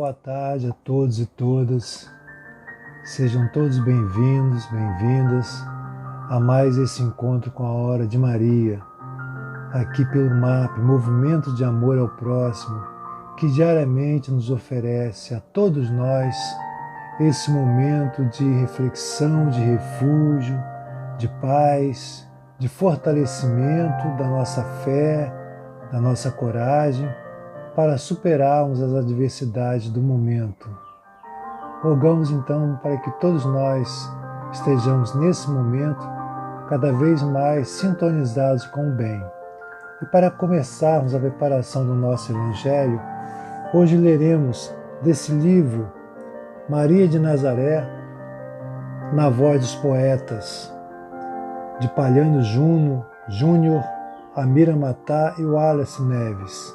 boa tarde a todos e todas. Sejam todos bem-vindos, bem-vindas a mais esse encontro com a Hora de Maria, aqui pelo MAP, Movimento de Amor ao Próximo, que diariamente nos oferece a todos nós esse momento de reflexão, de refúgio, de paz, de fortalecimento da nossa fé, da nossa coragem, para superarmos as adversidades do momento. Rogamos então para que todos nós estejamos nesse momento cada vez mais sintonizados com o bem. E para começarmos a preparação do nosso Evangelho, hoje leremos desse livro Maria de Nazaré, na voz dos poetas de Palhano Júnior, Amira Matá e Wallace Neves.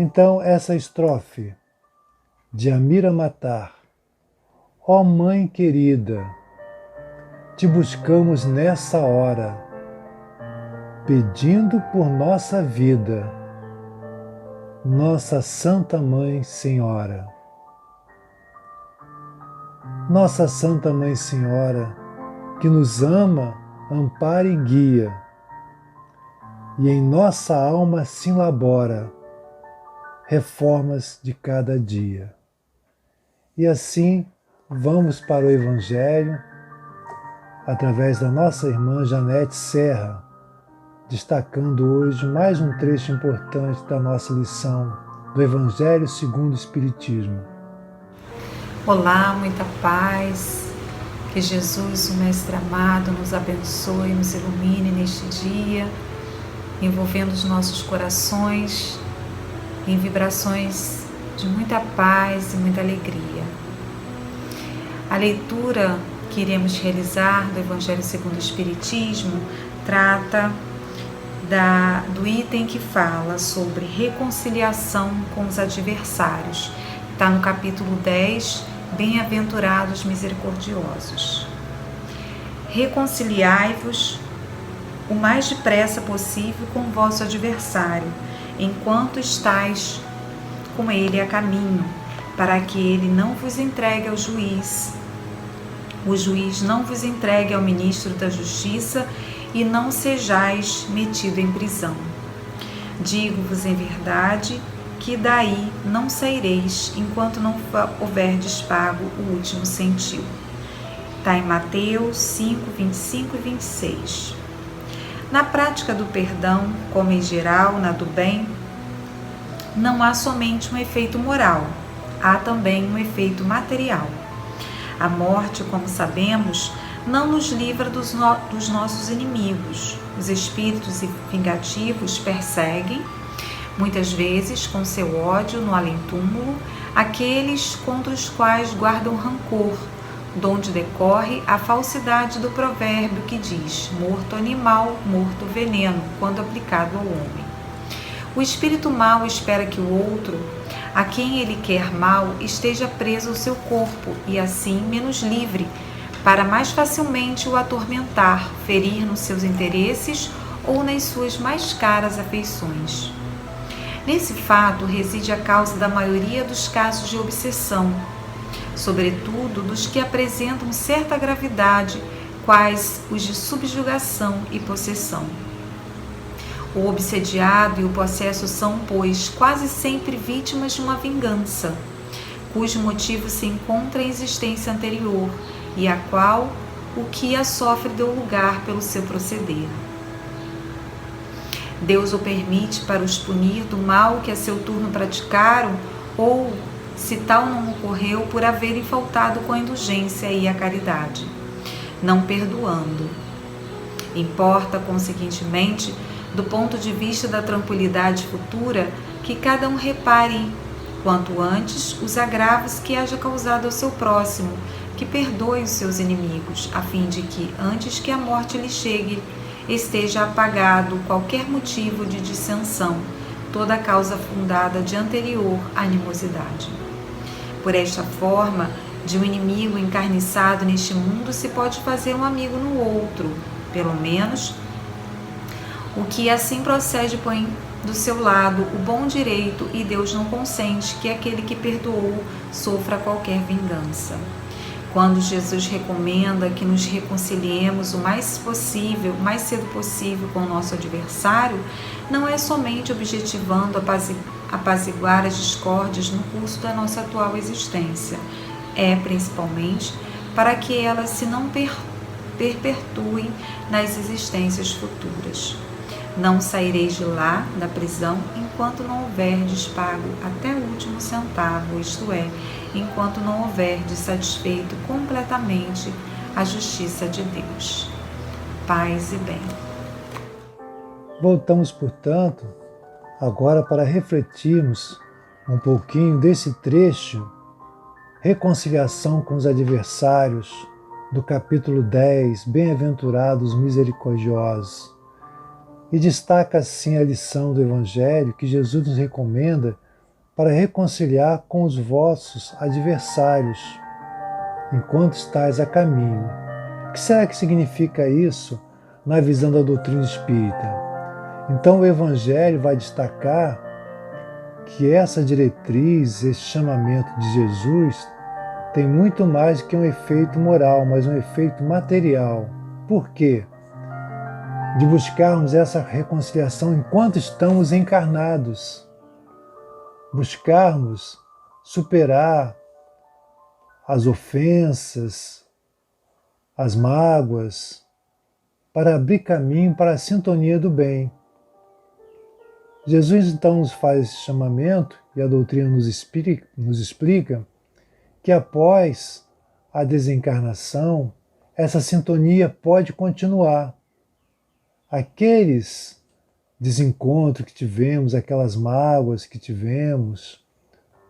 Então, essa estrofe de Amira Matá: ó Mãe querida, te buscamos nessa hora, pedindo por nossa vida, nossa Santa Mãe Senhora. Nossa Santa Mãe Senhora, que nos ama, ampara e guia, e em nossa alma se elabora reformas de cada dia. E assim vamos para o Evangelho, através da nossa irmã Janete Serra, destacando hoje mais um trecho importante da nossa lição do Evangelho segundo o Espiritismo. Olá, muita paz, que Jesus, o Mestre amado, nos abençoe, nos ilumine neste dia, envolvendo os nossos corações em vibrações de muita paz e muita alegria. A leitura que iremos realizar do Evangelho segundo o Espiritismo trata do item que fala sobre reconciliação com os adversários. Está no capítulo 10, Bem-aventurados misericordiosos. Reconciliai-vos o mais depressa possível com o vosso adversário, enquanto estáis com ele a caminho, para que ele não vos entregue ao juiz, o juiz não vos entregue ao ministro da Justiça e não sejais metido em prisão. Digo-vos em verdade que daí não saireis enquanto não houverdes pago o último centil. Está em Mateus 5, 25 e 26. Na prática do perdão, como em geral na do bem, não há somente um efeito moral, há também um efeito material. A morte, como sabemos, não nos livra dos nossos inimigos. Os espíritos vingativos perseguem, muitas vezes com seu ódio no além-túmulo, aqueles contra os quais guardam rancor, donde decorre a falsidade do provérbio que diz: morto animal, morto veneno, quando aplicado ao homem. O espírito mau espera que o outro, a quem ele quer mal, esteja preso ao seu corpo e assim menos livre, para mais facilmente o atormentar, ferir nos seus interesses ou nas suas mais caras afeições. Nesse fato reside a causa da maioria dos casos de obsessão, sobretudo dos que apresentam certa gravidade, quais os de subjugação e possessão. O obsediado e o possesso são, pois, quase sempre vítimas de uma vingança, cujo motivo se encontra em existência anterior e a qual o que a sofre deu lugar pelo seu proceder. Deus o permite para os punir do mal que a seu turno praticaram ou, se tal não ocorreu, por haverem faltado com a indulgência e a caridade, não perdoando. Importa, consequentemente, do ponto de vista da tranquilidade futura, que cada um repare, quanto antes, os agravos que haja causado ao seu próximo, que perdoe os seus inimigos, a fim de que, antes que a morte lhe chegue, esteja apagado qualquer motivo de dissensão, toda a causa fundada de anterior animosidade. Por esta forma, de um inimigo encarniçado neste mundo se pode fazer um amigo no outro, pelo menos O que assim procede põe do seu lado o bom direito, e Deus não consente que aquele que perdoou sofra qualquer vingança. Quando Jesus recomenda que nos reconciliemos o mais cedo possível com o nosso adversário, não é somente objetivando apaziguar as discórdias no curso da nossa atual existência, é principalmente para que elas se não perpetuem nas existências futuras. Não saireis de lá, da prisão, enquanto não houverdes pago até o último centavo, isto é, enquanto não houverdes satisfeito completamente a justiça de Deus. Paz e bem. Voltamos, portanto, agora para refletirmos um pouquinho desse trecho, reconciliação com os adversários, do capítulo 10, Bem-aventurados misericordiosos. E destaca assim a lição do Evangelho que Jesus nos recomenda para reconciliar com os vossos adversários, enquanto estáis a caminho. O que será que significa isso na visão da doutrina espírita? Então o Evangelho vai destacar que essa diretriz, esse chamamento de Jesus, tem muito mais que um efeito moral, mas um efeito material. Por quê? De buscarmos essa reconciliação enquanto estamos encarnados. Buscarmos superar as ofensas, as mágoas, para abrir caminho para a sintonia do bem. Jesus então nos faz esse chamamento, e a doutrina nos explica que após a desencarnação, essa sintonia pode continuar. Aqueles desencontros que tivemos, aquelas mágoas que tivemos,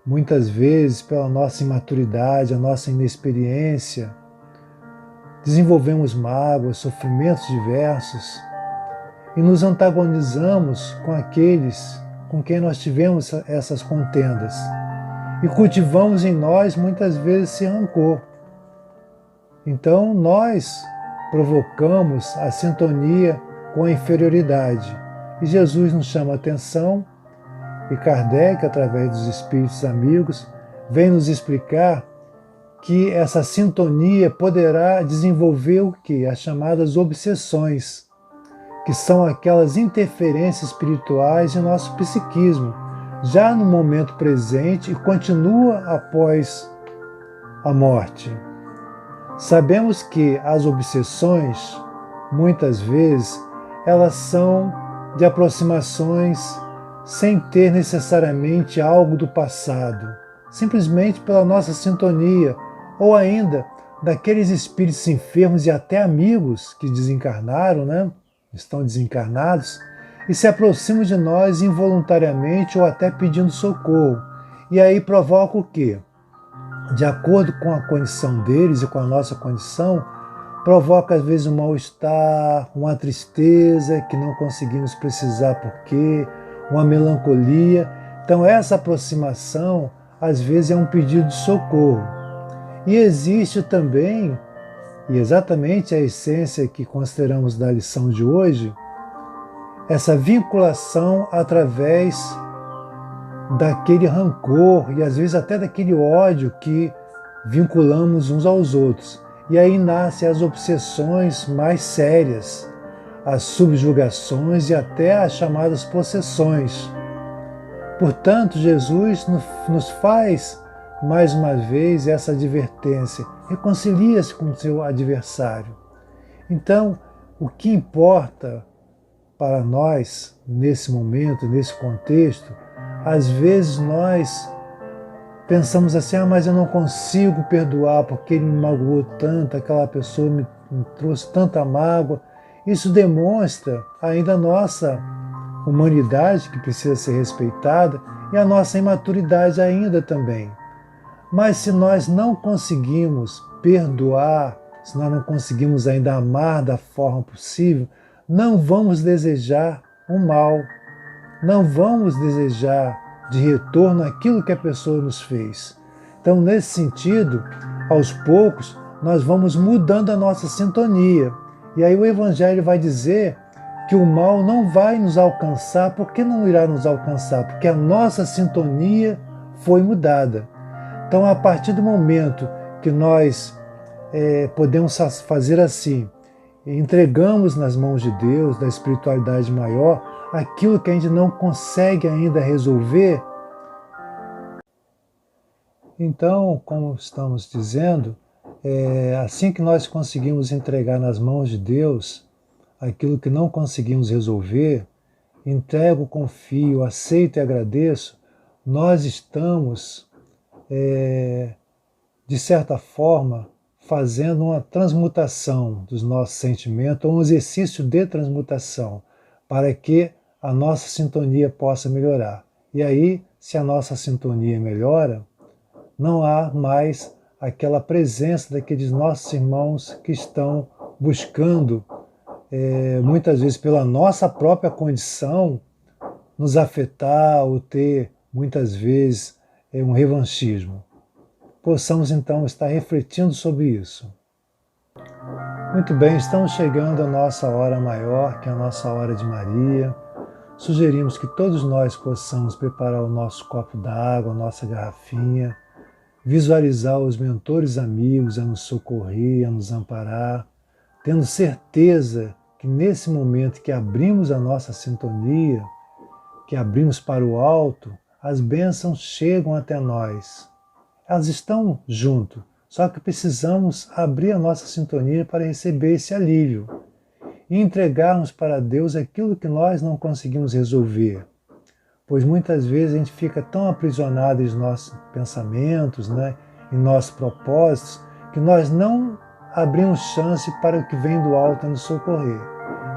muitas vezes pela nossa imaturidade, a nossa inexperiência, desenvolvemos mágoas, sofrimentos diversos e nos antagonizamos com aqueles com quem nós tivemos essas contendas e cultivamos em nós muitas vezes esse rancor. Então nós provocamos a sintonia com a inferioridade. E Jesus nos chama a atenção, e Kardec, através dos espíritos amigos, vem nos explicar que essa sintonia poderá desenvolver o quê? As chamadas obsessões, que são aquelas interferências espirituais em nosso psiquismo, já no momento presente e continua após a morte. Sabemos que as obsessões, muitas vezes, elas são de aproximações sem ter necessariamente algo do passado, simplesmente pela nossa sintonia, ou ainda daqueles espíritos enfermos e até amigos que desencarnaram, estão desencarnados, e se aproximam de nós involuntariamente ou até pedindo socorro. E aí provoca o quê? De acordo com a condição deles e com a nossa condição, provoca às vezes um mal-estar, uma tristeza que não conseguimos precisar por quê, uma melancolia. Então essa aproximação às vezes é um pedido de socorro. E existe também, e exatamente a essência que consideramos da lição de hoje, essa vinculação através daquele rancor e às vezes até daquele ódio que vinculamos uns aos outros. E aí nascem as obsessões mais sérias, as subjugações e até as chamadas possessões. Portanto, Jesus nos faz mais uma vez essa advertência: reconcilia-se com o seu adversário. Então, o que importa para nós, nesse momento, nesse contexto, às vezes nós pensamos assim: mas eu não consigo perdoar porque ele me magoou tanto, aquela pessoa me trouxe tanta mágoa. Isso demonstra ainda a nossa humanidade, que precisa ser respeitada, e a nossa imaturidade ainda também. Mas se nós não conseguimos perdoar, se nós não conseguimos ainda amar da forma possível, não vamos desejar o mal, não vamos desejar de retorno aquilo que a pessoa nos fez. Então, nesse sentido, aos poucos, nós vamos mudando a nossa sintonia. E aí o Evangelho vai dizer que o mal não vai nos alcançar. Por que não irá nos alcançar? Porque a nossa sintonia foi mudada. Então, a partir do momento que nós podemos fazer assim, entregamos nas mãos de Deus, da espiritualidade maior, aquilo que a gente não consegue ainda resolver. Então, como estamos dizendo, assim que nós conseguimos entregar nas mãos de Deus aquilo que não conseguimos resolver, entrego, confio, aceito e agradeço, nós estamos, de certa forma, fazendo uma transmutação dos nossos sentimentos, um exercício de transmutação, para que a nossa sintonia possa melhorar. E aí, se a nossa sintonia melhora, não há mais aquela presença daqueles nossos irmãos que estão buscando, muitas vezes pela nossa própria condição, nos afetar ou ter, muitas vezes, um revanchismo. Possamos então estar refletindo sobre isso. Muito bem, estamos chegando à nossa hora maior, que é a nossa hora de Maria. Sugerimos que todos nós possamos preparar o nosso copo d'água, a nossa garrafinha, visualizar os mentores amigos a nos socorrer, a nos amparar, tendo certeza que nesse momento que abrimos a nossa sintonia, que abrimos para o alto, as bênçãos chegam até nós. Elas estão junto, só que precisamos abrir a nossa sintonia para receber esse alívio e entregarmos para Deus aquilo que nós não conseguimos resolver. Pois muitas vezes a gente fica tão aprisionado em nossos pensamentos, em nossos propósitos, que nós não abrimos chance para o que vem do alto nos socorrer.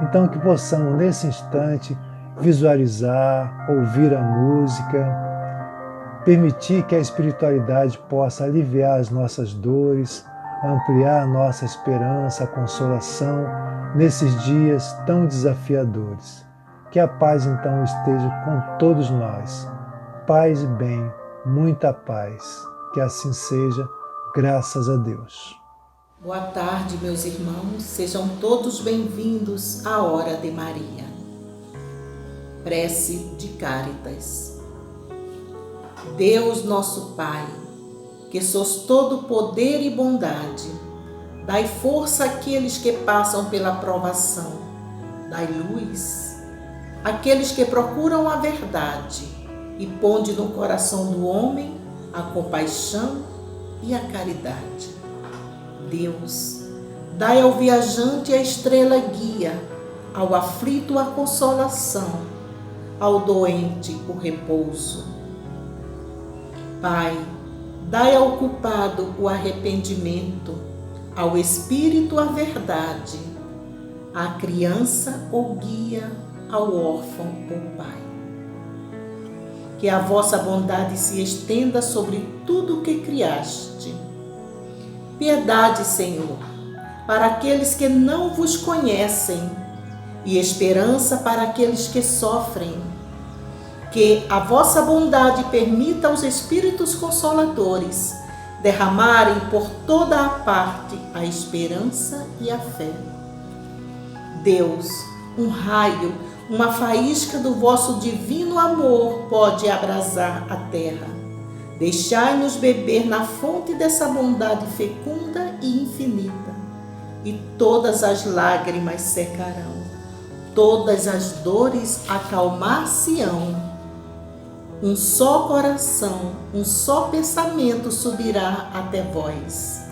Então que possamos nesse instante visualizar, ouvir a música, permitir que a espiritualidade possa aliviar as nossas dores, ampliar a nossa esperança, a consolação nesses dias tão desafiadores. Que a paz então esteja com todos nós. Paz e bem, muita paz. Que assim seja, graças a Deus. Boa tarde, meus irmãos. Sejam todos bem-vindos à Hora de Maria. Prece de Cáritas. Deus nosso Pai, que sois todo poder e bondade, dai força àqueles que passam pela provação, dai luz àqueles que procuram a verdade e ponde no coração do homem a compaixão e a caridade. Deus, dai ao viajante a estrela guia, ao aflito a consolação, ao doente o repouso. Pai, dai ao culpado o arrependimento, ao espírito a verdade, à criança o guia, ao órfão o Pai. Que a vossa bondade se estenda sobre tudo o que criaste. Piedade, Senhor, para aqueles que não vos conhecem e esperança para aqueles que sofrem. Que a vossa bondade permita aos Espíritos Consoladores derramarem por toda a parte a esperança e a fé. Deus, um raio, uma faísca do vosso divino amor pode abrasar a terra. Deixai-nos beber na fonte dessa bondade fecunda e infinita, e todas as lágrimas secarão, todas as dores acalmar-se-ão. Um só coração, um só pensamento subirá até vós,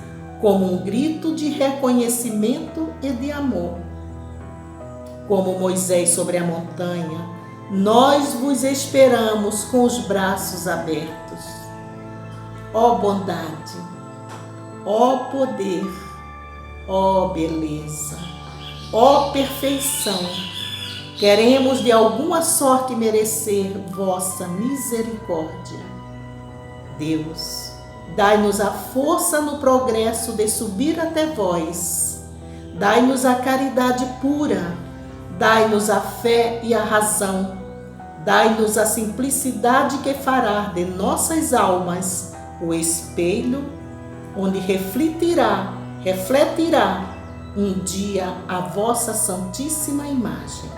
como um grito de reconhecimento e de amor. Como Moisés sobre a montanha, nós vos esperamos com os braços abertos. Ó bondade, ó poder, ó beleza, ó perfeição, queremos de alguma sorte merecer vossa misericórdia. Deus, dai-nos a força no progresso de subir até vós. Dai-nos a caridade pura, dai-nos a fé e a razão. Dai-nos a simplicidade que fará de nossas almas o espelho onde refletirá um dia a vossa santíssima imagem.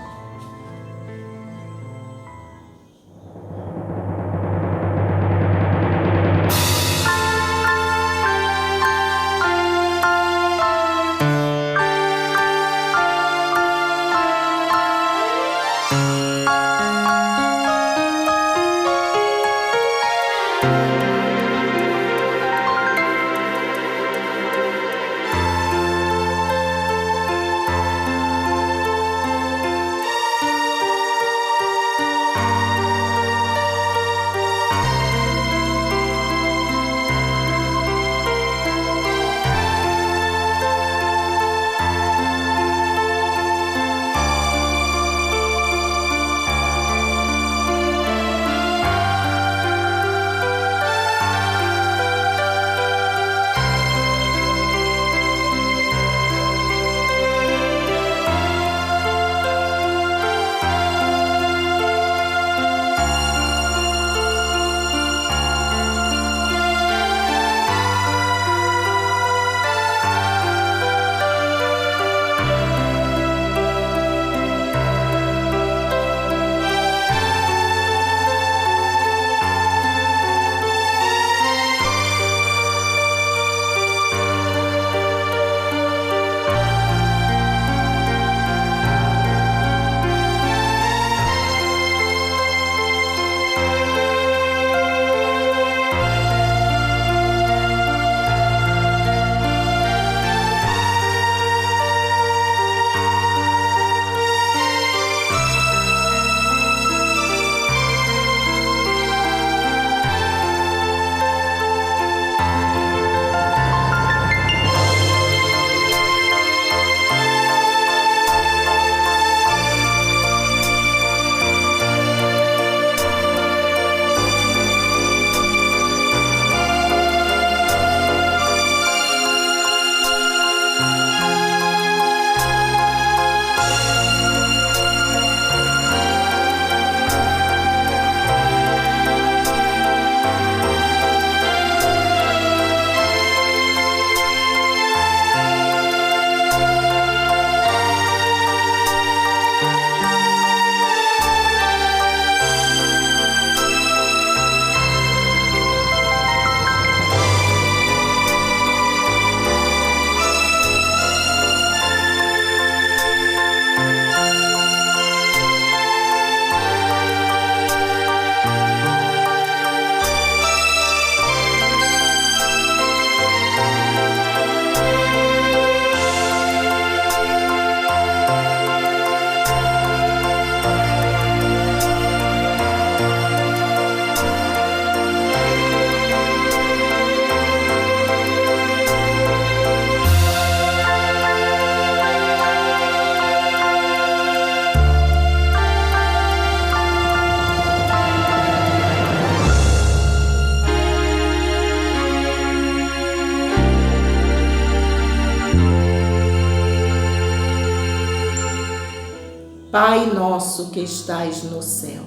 Pai nosso que estais no céu,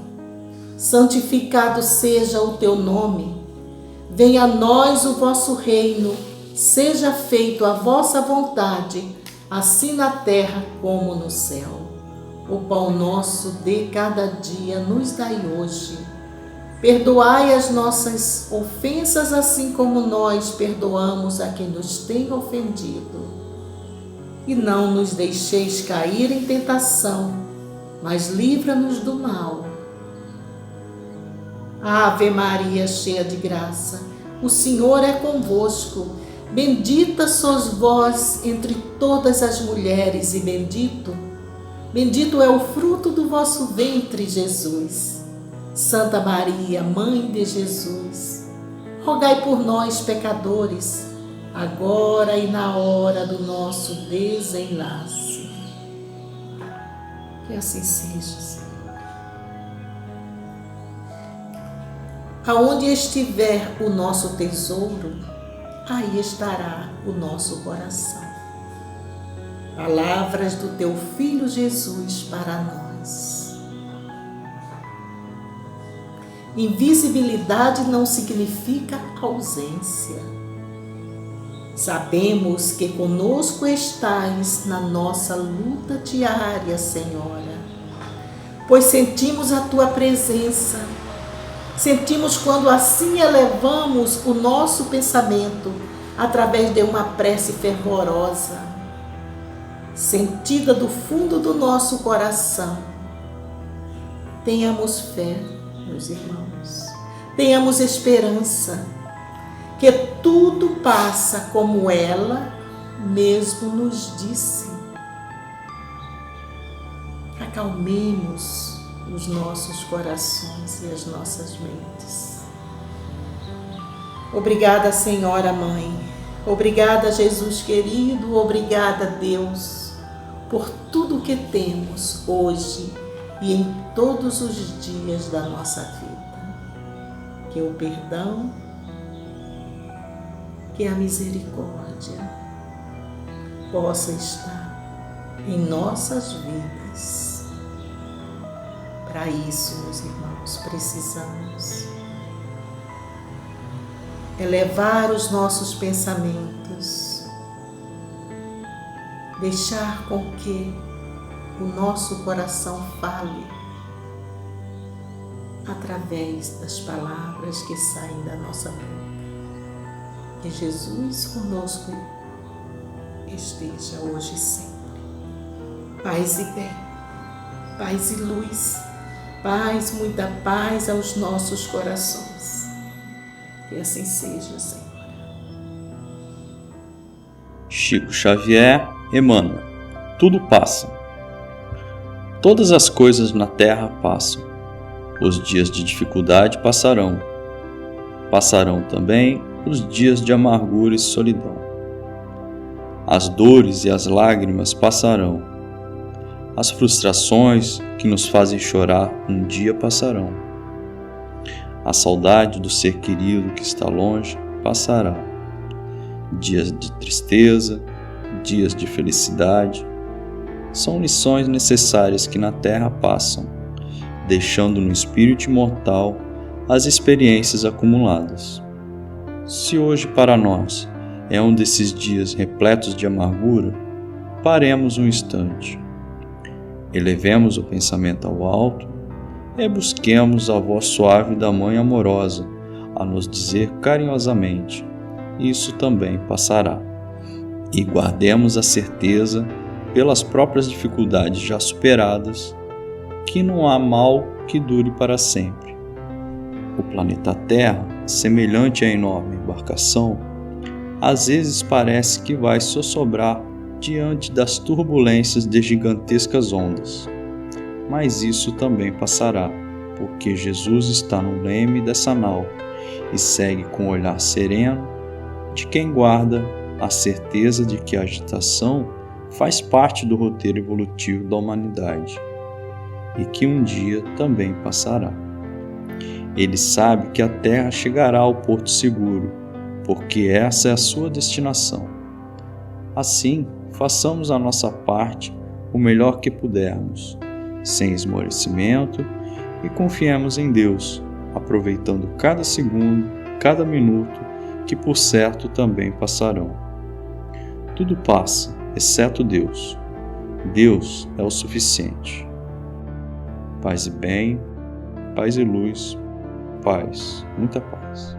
santificado seja o teu nome. Venha a nós o vosso reino, seja feito a vossa vontade, assim na terra como no céu. O pão nosso de cada dia nos dai hoje. Perdoai as nossas ofensas, assim como nós perdoamos a quem nos tem ofendido. E não nos deixeis cair em tentação, mas livra-nos do mal. Ave Maria, cheia de graça, o Senhor é convosco. Bendita sois vós entre todas as mulheres, e bendito é o fruto do vosso ventre, Jesus. Santa Maria, Mãe de Jesus, rogai por nós, pecadores, agora e na hora do nosso desenlace. Que assim seja, Senhor. Aonde estiver o nosso tesouro, aí estará o nosso coração. Palavras do teu Filho Jesus para nós. Invisibilidade não significa ausência. Sabemos que conosco estais na nossa luta diária, Senhora, pois sentimos a tua presença. Sentimos quando assim elevamos o nosso pensamento através de uma prece fervorosa, sentida do fundo do nosso coração. Tenhamos fé, meus irmãos, tenhamos esperança, que tudo passa como ela mesmo nos disse. Acalmemos os nossos corações e as nossas mentes. Obrigada, Senhora Mãe. Obrigada, Jesus querido. Obrigada, Deus, por tudo que temos hoje e em todos os dias da nossa vida. Que o perdão, que a misericórdia possa estar em nossas vidas. Para isso, meus irmãos, precisamos elevar os nossos pensamentos, deixar com que o nosso coração fale através das palavras que saem da nossa boca. Que Jesus conosco esteja hoje e sempre. Paz e bem, paz e luz, paz, muita paz aos nossos corações. Que assim seja, Senhor. Chico Xavier, Emmanuel. Tudo passa. Todas as coisas na terra passam. Os dias de dificuldade passarão. Passarão também os dias de amargura e solidão. As dores e as lágrimas passarão. As frustrações que nos fazem chorar um dia passarão. A saudade do ser querido que está longe passará. Dias de tristeza, dias de felicidade, são lições necessárias que na terra passam, deixando no espírito imortal as experiências acumuladas. Se hoje para nós é um desses dias repletos de amargura, paremos um instante. Elevemos o pensamento ao alto e busquemos a voz suave da Mãe amorosa a nos dizer carinhosamente: isso também passará. E guardemos a certeza, pelas próprias dificuldades já superadas, que não há mal que dure para sempre. O planeta Terra, semelhante à enorme embarcação, às vezes parece que vai sossobrar diante das turbulências de gigantescas ondas. Mas isso também passará, porque Jesus está no leme dessa nau e segue com o olhar sereno de quem guarda a certeza de que a agitação faz parte do roteiro evolutivo da humanidade e que um dia também passará. Ele sabe que a Terra chegará ao porto seguro, porque essa é a sua destinação. Assim, façamos a nossa parte o melhor que pudermos, sem esmorecimento, e confiemos em Deus, aproveitando cada segundo, cada minuto, que por certo também passarão. Tudo passa, exceto Deus. Deus é o suficiente. Paz e bem, paz e luz, paz, muita paz.